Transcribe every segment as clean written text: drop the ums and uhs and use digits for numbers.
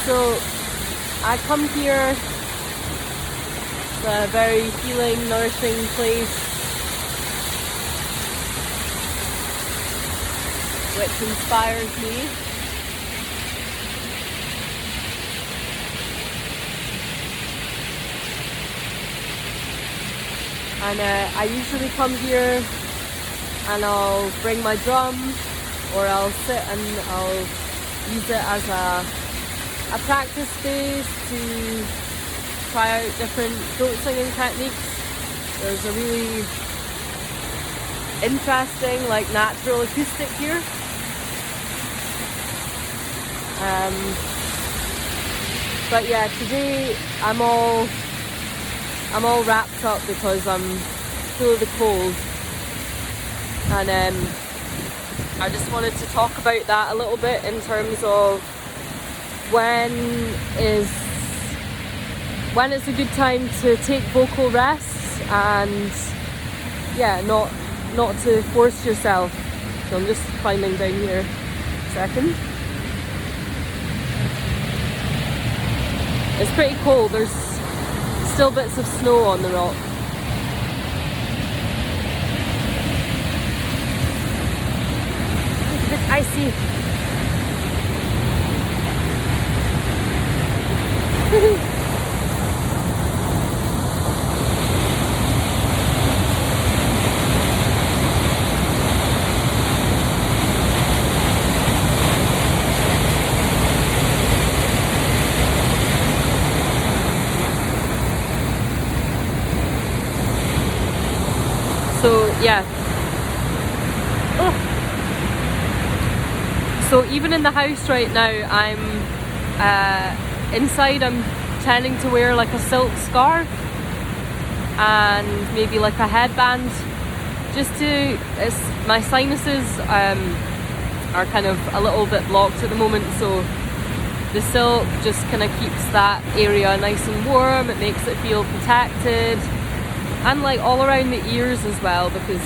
So I come here, it's a very healing, nourishing place which inspires me. And I usually come here and I'll bring my drum, or I'll sit and I'll use it as a practice space to try out different throat singing techniques. There's a really interesting, like, natural acoustic here. But yeah, today I'm all wrapped up because I'm full of the cold, and I just wanted to talk about that a little bit in terms of when it's a good time to take vocal rests, and yeah, not to force yourself. So I'm just climbing down here a second. It's pretty cold. There's still bits of snow on the rock. It's a bit icy. So yeah. Oh. So even in the house right now, I'm inside. I'm tending to wear like a silk scarf and maybe like a headband, just to. My sinuses are kind of a little bit blocked at the moment, so the silk just kind of keeps that area nice and warm. It makes it feel protected. And like all around the ears as well, because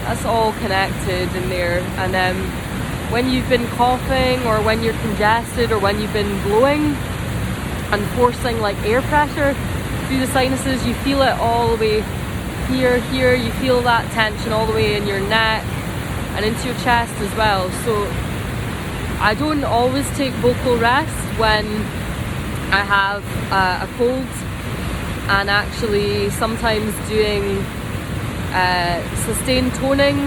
that's all connected in there. And when you've been coughing, or when you're congested, or when you've been blowing and forcing like air pressure through the sinuses, you feel it all the way here, you feel that tension all the way in your neck and into your chest as well. So I don't always take vocal rest when I have a cold. And actually sometimes doing sustained toning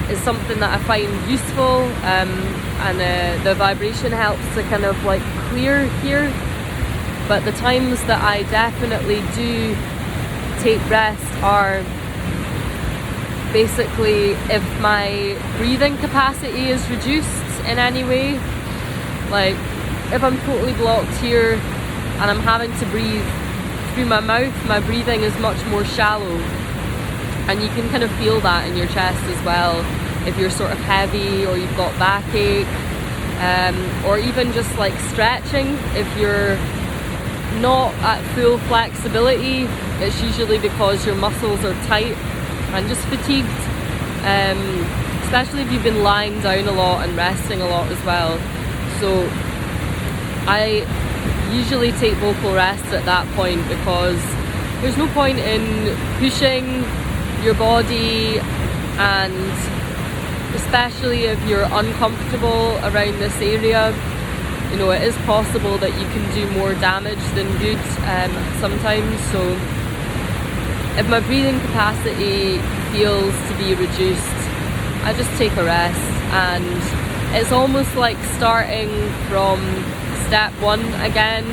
is something that I find useful, and the vibration helps to kind of like clear here. But the times that I definitely do take rest are basically if my breathing capacity is reduced in any way. Like if I'm totally blocked here and I'm having to breathe through my mouth, my breathing is much more shallow, and you can kind of feel that in your chest as well if you're sort of heavy, or you've got backache, or even just like stretching. If you're not at full flexibility, it's usually because your muscles are tight and just fatigued, especially if you've been lying down a lot and resting a lot as well. So I usually take vocal rest at that point, because there's no point in pushing your body, and especially if you're uncomfortable around this area, you know, it is possible that you can do more damage than good sometimes. So if my breathing capacity feels to be reduced, I just take a rest, and it's almost like starting from step one again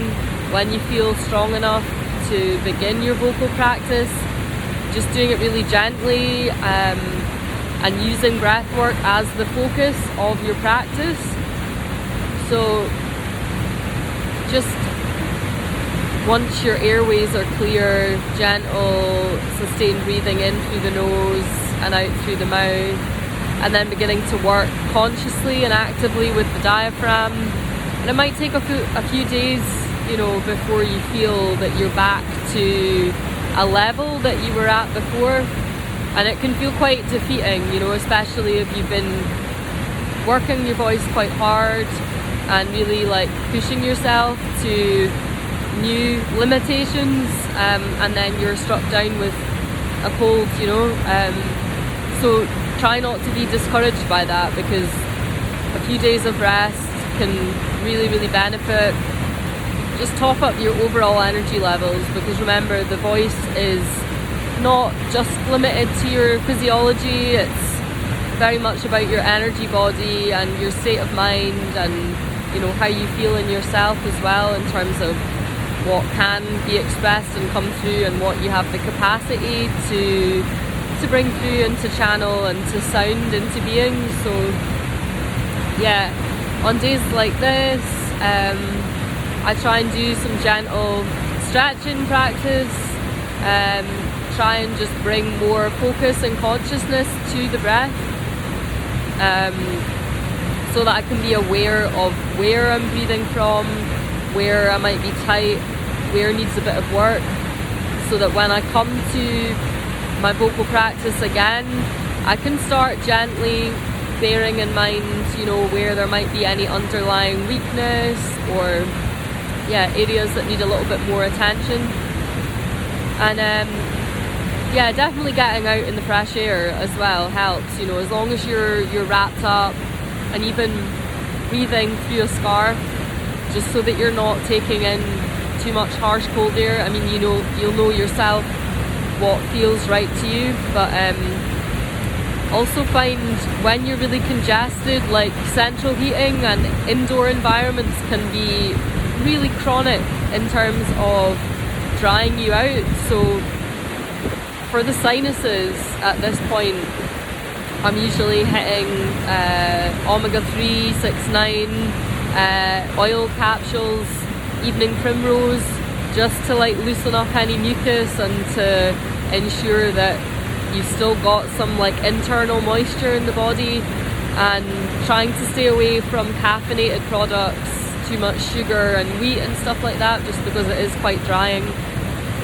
when you feel strong enough to begin your vocal practice. Just doing it really gently, and using breathwork as the focus of your practice. So just once your airways are clear, gentle, sustained breathing in through the nose and out through the mouth, and then beginning to work consciously and actively with the diaphragm. And it might take a few days, you know, before you feel that you're back to a level that you were at before. And it can feel quite defeating, you know, especially if you've been working your voice quite hard and really like pushing yourself to new limitations, and then you're struck down with a cold, you know. So try not to be discouraged by that, because a few days of rest can really, really benefit. Just top up your overall energy levels, because remember, the voice is not just limited to your physiology. It's very much about your energy body and your state of mind, and you know how you feel in yourself as well, in terms of what can be expressed and come through, and what you have the capacity to bring through and to channel and to sound into being. So yeah, on days like this, I try and do some gentle stretching practice, try and just bring more focus and consciousness to the breath, so that I can be aware of where I'm breathing from, where I might be tight, where needs a bit of work, so that when I come to my vocal practice again, I can start gently bearing in mind, you know, where there might be any underlying weakness, or areas that need a little bit more attention. And definitely getting out in the fresh air as well helps, you know, as long as you're wrapped up, and even breathing through a scarf, just so that you're not taking in too much harsh cold air. I mean, you'll know yourself what feels right to you, but also find when you're really congested, like central heating and indoor environments can be really chronic in terms of drying you out. So for the sinuses at this point, I'm usually hitting omega-3, 6-9, oil capsules, evening primrose, just to like loosen up any mucus and to ensure that you've still got some like internal moisture in the body, and trying to stay away from caffeinated products, too much sugar and wheat and stuff like that, just because it is quite drying.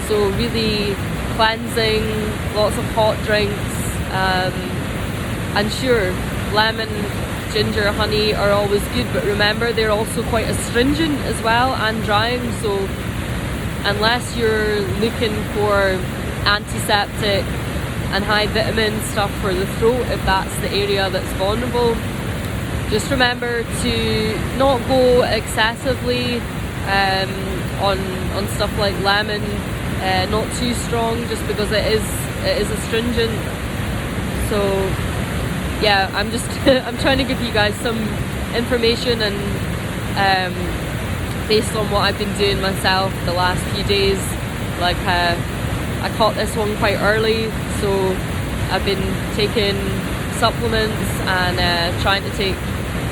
So really cleansing, lots of hot drinks, and sure, lemon, ginger, honey are always good, but remember they're also quite astringent as well and drying. So unless you're looking for antiseptic and high vitamin stuff for the throat, if that's the area that's vulnerable, just remember to not go excessively on stuff like lemon, not too strong, just because it is astringent. So yeah, I'm just I'm trying to give you guys some information, and based on what I've been doing myself the last few days. Like I caught this one quite early, so I've been taking supplements and trying to take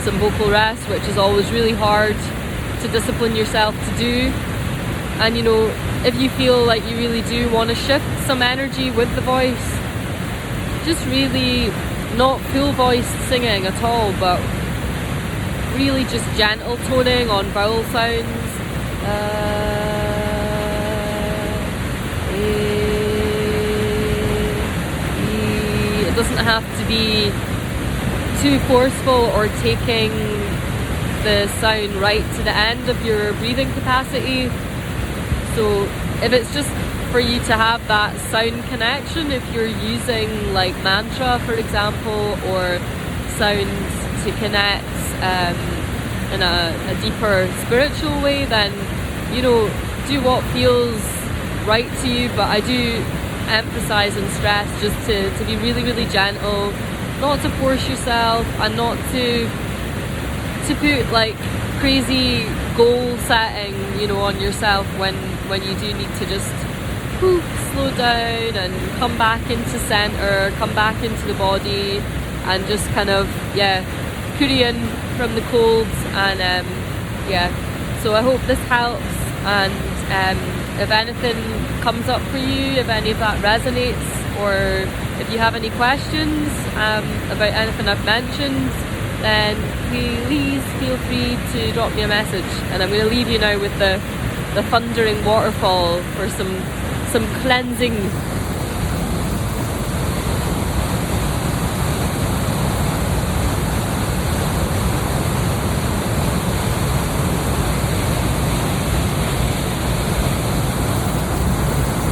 some vocal rest, which is always really hard to discipline yourself to do. And you know, if you feel like you really do want to shift some energy with the voice, just really not full voice singing at all, but really just gentle toning on vowel sounds. It doesn't have to be too forceful or taking the sound right to the end of your breathing capacity. So if it's just for you to have that sound connection, if you're using like mantra, for example, or sounds to connect in a deeper spiritual way, then, you know, do what feels right to you. But I do emphasize and stress just to be really, really gentle, not to force yourself, and not to put like crazy goal setting, you know, on yourself when you do need to just slow down and come back into center, come back into the body, and just kind of curry in from the colds. And so I hope this helps, and if anything comes up for you, if any of that resonates, or if you have any questions about anything I've mentioned, then please feel free to drop me a message. And I'm going to leave you now with the thundering waterfall for some cleansing.